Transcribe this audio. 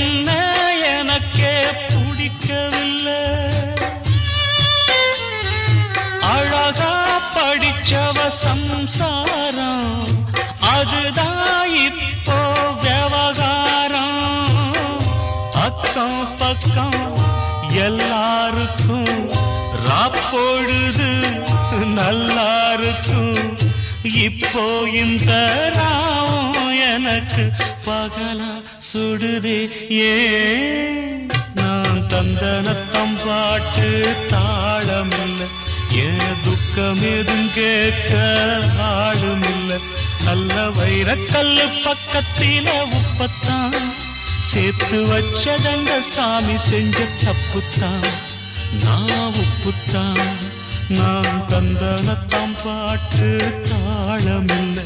என்ன எனக்கே பிடிக்கவில்லை. அழகா படிச்சவ சம்சாரம் அதுதான் இப்போ விவகாரம். அக்கம் பக்கம் எல்லாருக்கும் ராப்பொழுது நல்லா இருக்கும். இப்போ இந்த ராவும் எனக்கு பகலா சுடுதே. ஏன் நான் தந்தனத்தம் பாட்டு தாளமில்லை. ஏன் துக்கம் எதும் கேட்க ஆளுமில்லை. நல்ல வைரக்கல்லு பக்கத்தில உப்பத்தான் சேர்த்து வச்சதங்க சாமி செஞ்ச தப்புத்தான். நான் உப்புத்தான் நான் தந்தனத்தம் பாட்டு தாளமில்லை.